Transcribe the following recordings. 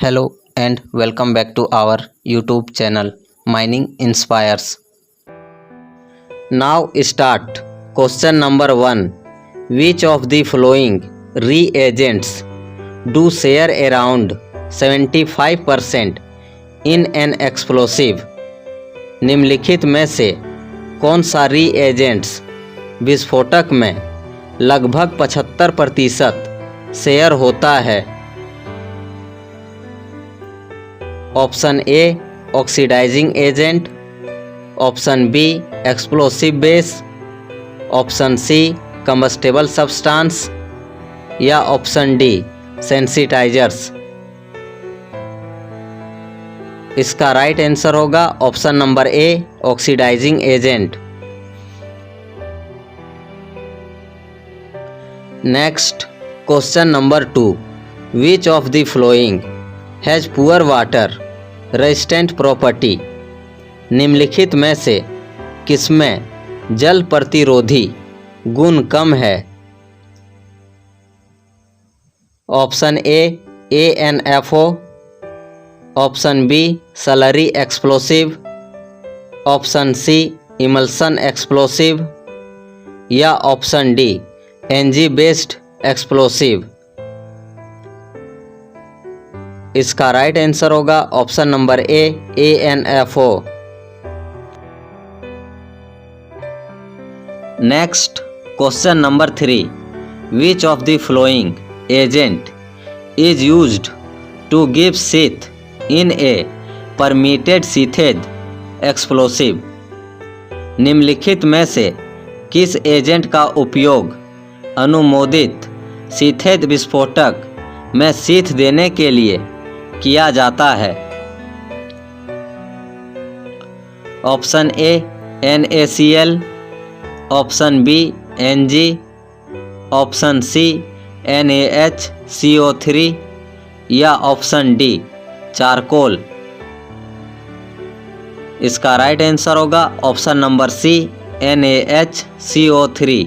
Hello and welcome back to our YouTube channel Mining Inspires. Now start. Question number 1. Which of the following reagents do share around 75% in an explosive? निम्नलिखित में से कौन सा reagents विस्फोटक में लगभग 75% share होता है? Option A oxidising agent, option B explosive base, option C combustible substance या ऑप्शन डी सेंसिटाइजर्स। इसका राइट आंसर होगा option number A oxidising agent. Next question number 2. Which of the flowing has poor water resistant property? निम्नलिखित में से किसमें जल प्रतिरोधी गुण कम है? Option A ANFO, option B slurry explosive, option C emulsion explosive या option D NG based explosive. इसका राइट आंसर होगा option number A ANFO। Next question number 3. Which of the flowing agent is used to give sheath in a permitted sheathed explosive? निम्नलिखित में से किस agent का उपयोग अनुमोदित शीथेज विस्फोटक में शीथ देने के लिए किया जाता है? Option A NaCl, option B Ng, option C NaHCO3 या ऑप्शन डी चारकोल। इसका राइट आंसर होगा option number C NaHCO3।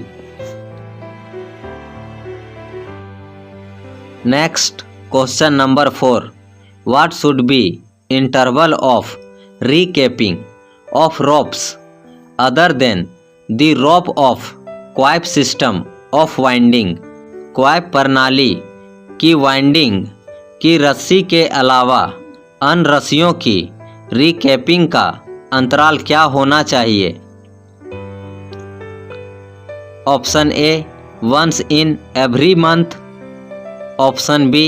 Next question number 4. What should be interval of recapping of ropes other than the rope of coif system of winding? coif प्रणाली की winding की रस्सी के अलावा अन्य रस्सियों की रिकैपिंग का अंतराल क्या होना चाहिए? Option A once in every month, option B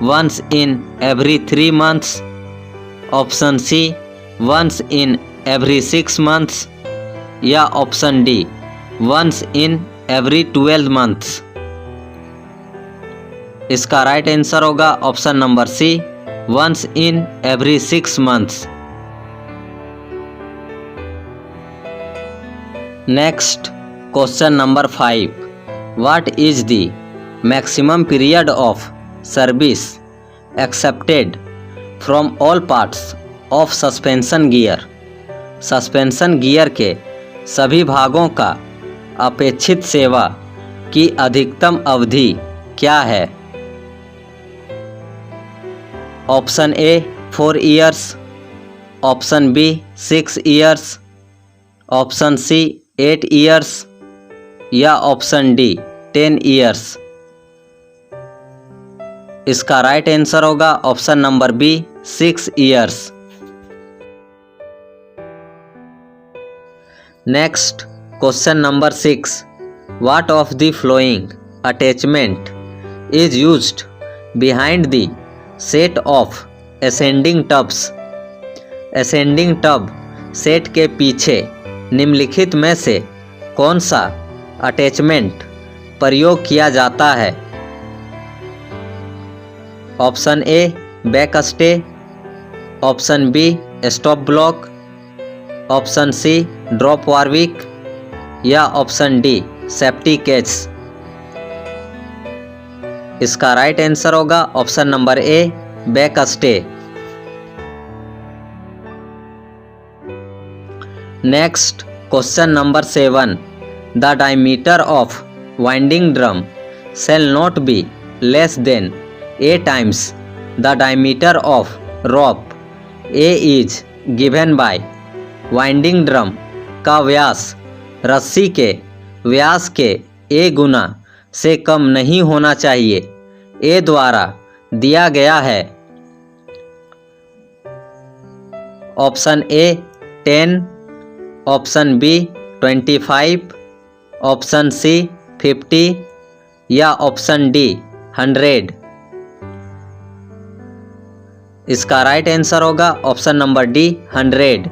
once in every 3 months, option C once in every 6 months या option D once in every 12 months। इसका राइट आंसर होगा option number C once in every 6 months। Next question number 5. What is the maximum period of service accepted from all parts of suspension gear? Suspension gear के सभी भागों का अपेक्षित सेवा की अधिकतम अवधि क्या है? Option A 4 years, option B 6 years, option C 8 years या ऑप्शन डी 10 ईयर्स। इसका राइट आंसर होगा option number B 6 years. Next question number 6. What of the following attachment is used behind the set of ascending tubs? Ascending tub set के पीछे निम्नलिखित में से कौन सा अटैचमेंट प्रयोग किया जाता है? Option A back stay, option B stop block, option C drop warwick या ऑप्शन डी सेफ्टी कैच। इसका राइट आंसर होगा option number A back stay. Next question number 7. The diameter of winding drum shall not be less than 8 times the diameter of rope a is given by winding drum का व्यास रस्सी के व्यास के ए गुना से कम नहीं होना चाहिए। ए द्वारा दिया गया है। Option A 10, option B 25, option C 50 या ऑप्शन डी 100। इसका राइट आंसर होगा option number D 100।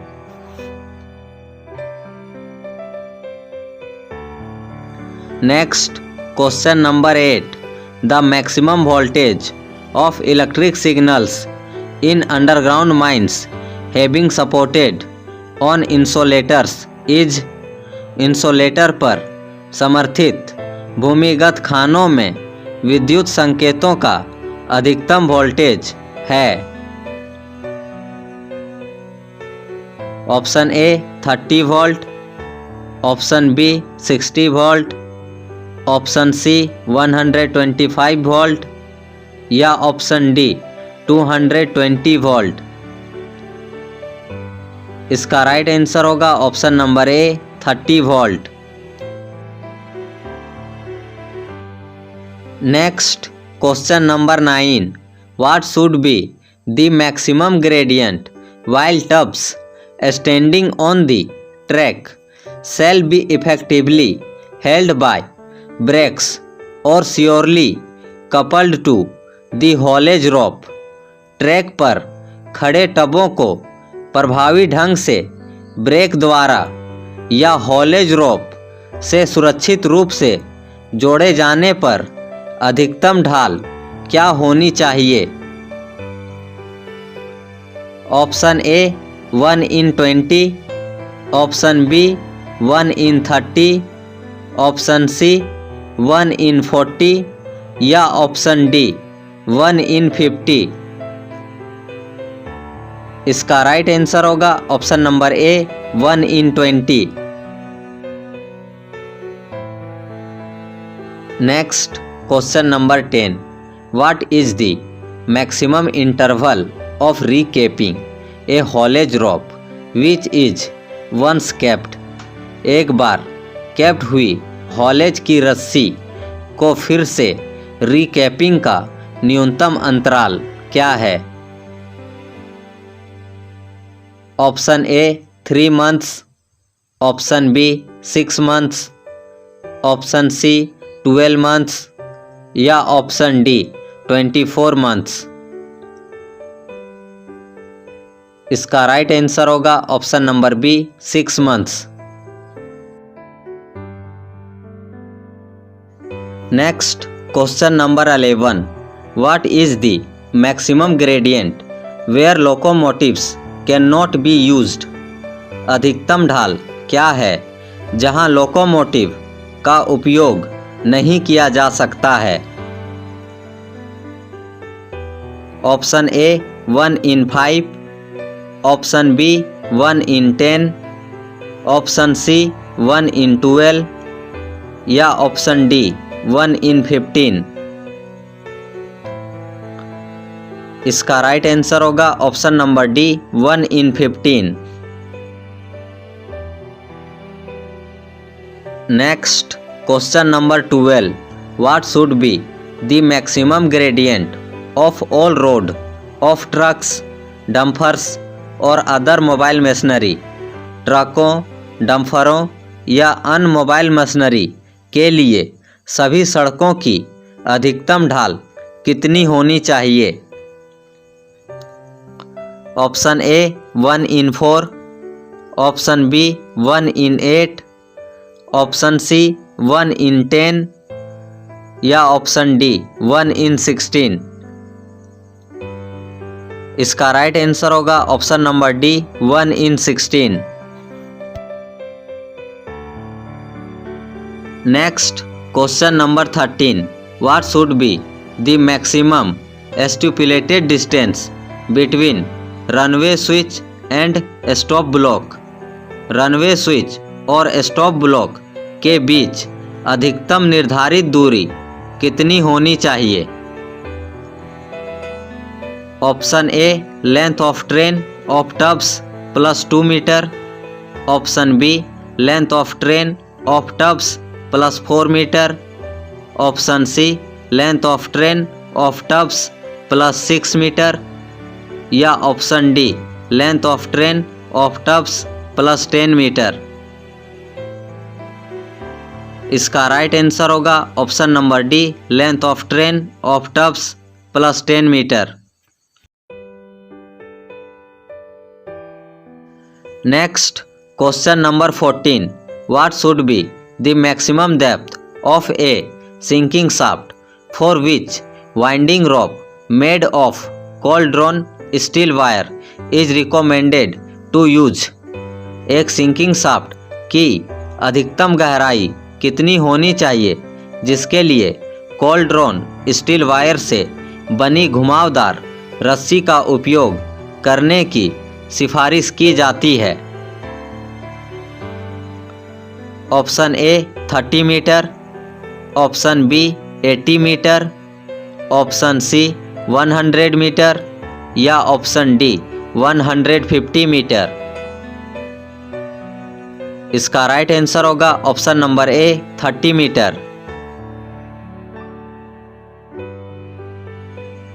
Next question number 8, the maximum voltage of electric signals in underground mines having supported on insulators is. Insulator पर समर्थित भूमिगत खानों में विद्युत संकेतों का अधिकतम वोल्टेज है। Option A 30 volt, option B 60 volt, option C 125 volt या ऑप्शन डी 220 वोल्ट। इसका राइट आंसर होगा option number A 30 volt. Next question number 9, what should be the maximum gradient while tubs standing on the track shall be effectively held by brakes or securely coupled to the haulage rope। Track पर खड़े टबों को प्रभावी ढंग से break द्वारा या haulage रोप से सुरक्षित रूप से जोड़े जाने पर अधिकतम ढाल क्या होनी चाहिए। Option A 1/20, option B 1/30, option C 1/40 या ऑप्शन डी 1/50। इसका राइट आंसर होगा option number A 1/20। Next question number 10, what is the maximum interval of recapping a haulage rope which is once capped. एक बार कैप्ड हुई haulage की रस्सी को फिर से रीकैपिंग का न्यूनतम अंतराल क्या है। Option A 3 months, option B 6 months, option C 12 months या ऑप्शन डी 24 मंथ्स। इसका राइट आंसर होगा option number B 6 months. Next question number 11, what is the maximum gradient where locomotives can not be used. अधिकतम ढाल क्या है जहां locomotive का उपयोग नहीं किया जा सकता है। Option A 1/5, option B 1/10, option C 1/12 या ऑप्शन डी 1/15। इसका राइट आंसर होगा option number D 1/15। Next question number 12, what should be the maximum gradient of all road of trucks, dumpers और अदर मोबाइल मशीनरी। ट्रकों, डंफरों या अन्य mobile machinery के लिए सभी सड़कों की अधिकतम ढाल कितनी होनी चाहिए। Option A 1/4, option B 1/8, option C 1/10 या ऑप्शन डी 1/16। इसका राइट आंसर होगा option number D 1/16। Next question number 13, what should be the maximum stipulated distance between runway switch and stop block. Runway switch और stop block के बीच अधिकतम निर्धारित दूरी कितनी होनी चाहिए। Option A length of train of tubs plus 2 metre, option B length of train of tubs plus 4 metre, option C length of train of tubs plus 6 metre, या option D length of train of tubs plus 10 metre. इसका right answer होगा option number D length of train of tubs plus 10 metre. Next question number 14, what should be the maximum depth of a sinking shaft for which winding rope made of cold drawn steel wire is recommended to use. एक sinking shaft की अधिकतम गहराई कितनी होनी चाहिए जिसके लिए cold-drawn steel wire से बनी घुमावदार रस्सी का उपयोग करने की सिफारिश की जाती है। Option A 30 metre, option B 80 metre, option C 100 metre, या ऑप्शन डी 150 मीटर। इसका राइट आंसर होगा option number A 30 metre.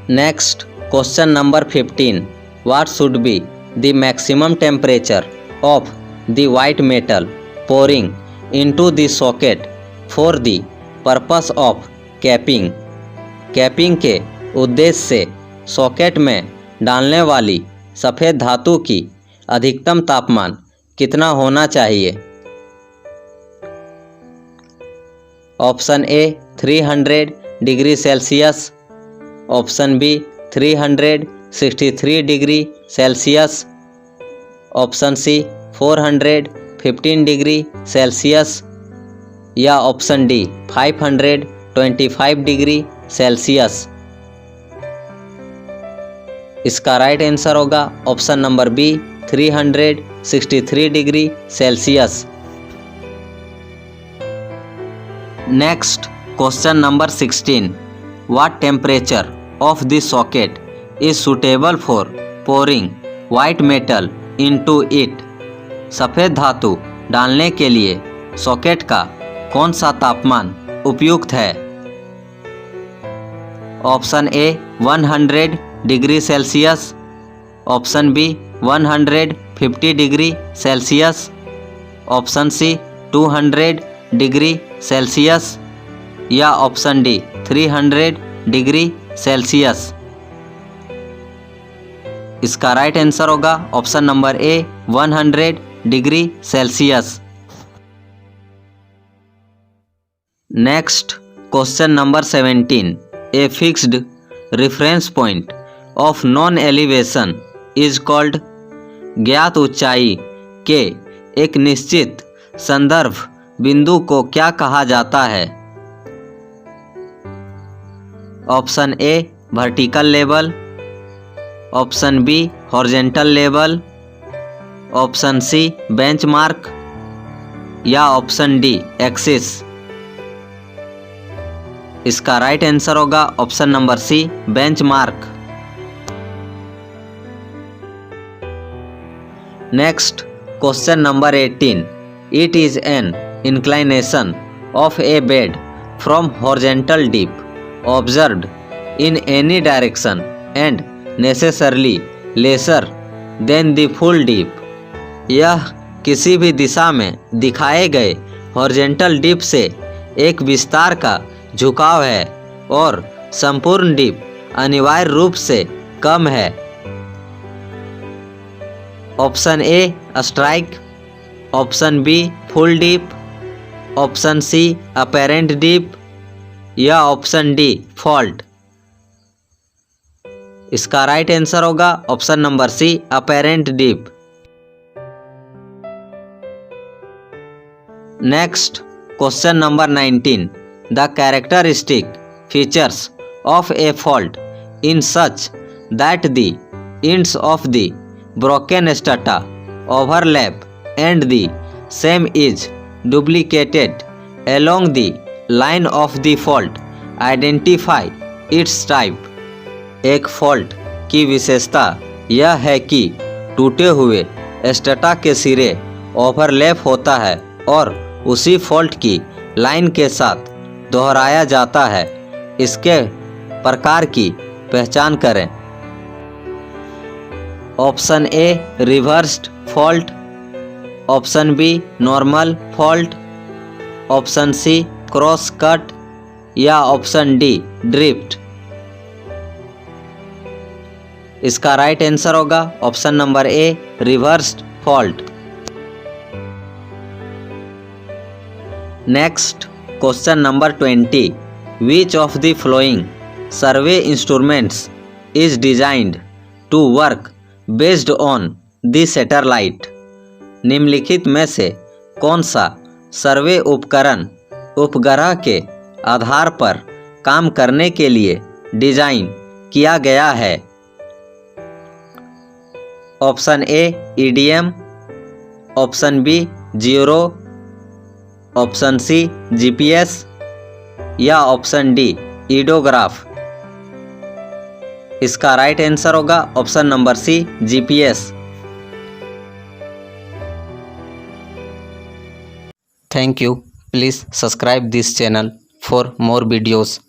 Next question number 15, what should be the maximum temperature of the white metal pouring into the socket for the purpose of capping. Capping के उद्देश्य से socket में डालने वाली सफ़ेद धातु की अधिकतम तापमान कितना होना चाहिए। Option A 300 degree Celsius, option B 363 degree Celsius, option C 415 degree Celsius, या ऑप्शन डी 525 डिग्री सेल्सियस। इसका राइट आंसर होगा option number B 363 degree Celsius. Next question number 16, what temperature of the socket is suitable for pouring white metal into it. सफ़ेद धातु डालने के लिए socket का कौन सा तापमान उपयुक्त है। Option A 100 degree Celsius, option B 150 degree Celsius, option C 200 degree Celsius, या ऑप्शन डी 300 डिग्री सेल्सियस। इसका राइट आंसर होगा option number A 100 degree Celsius. Next question number 17, a fixed reference point of known elevation is called. ज्ञात ऊंचाई के एक निश्चित संदर्भ बिंदु को क्या कहा जाता है। Option A vertical level, option B horizontal level, option C benchmark, या ऑप्शन डी एक्सिस। इसका राइट आंसर होगा option number C benchmark. Next question number 18, it is an inclination of a bed from horizontal dip observed in any direction and necessarily lesser than the full dip. यह किसी भी दिशा में दिखाए गए horizontal deep से एक विस्तार का झुकाव है और संपूर्ण डीप अनिवार्य रूप से कम है। Option A strike, option B full dip, option C apparent dip, या ऑप्शन डी फॉल्ट। इसका राइट आंसर होगा option number C apparent dip. Next question number 19, the characteristic features of a fault in such that the ends of the broken strata overlap and the same is duplicated along the line of the fault. Identify its type। एक fault की विशेषता यह है कि टूटे हुए strata के सिरे ओवरलैप होता है और उसी फॉल्ट की लाइन के साथ दोहराया जाता है। इसके प्रकार की पहचान करें। Option A reversed fault, option B normal fault, option C cross cut या ऑप्शन डी ड्रिफ्ट। इसका राइट आंसर होगा option number A reversed fault. Next question number 20, which of the following survey instruments is designed to work based on the satellite. निम्नलिखित में से कौन सा सर्वे उपकरण उपग्रह के आधार पर काम करने के लिए डिजाइन किया गया है। Option A EDM, option B zero, option C GPS या ऑप्शन डी ईडोग्राफ। इसका राइट आंसर होगा option number C GPS. Thank you. Please subscribe this channel for more videos.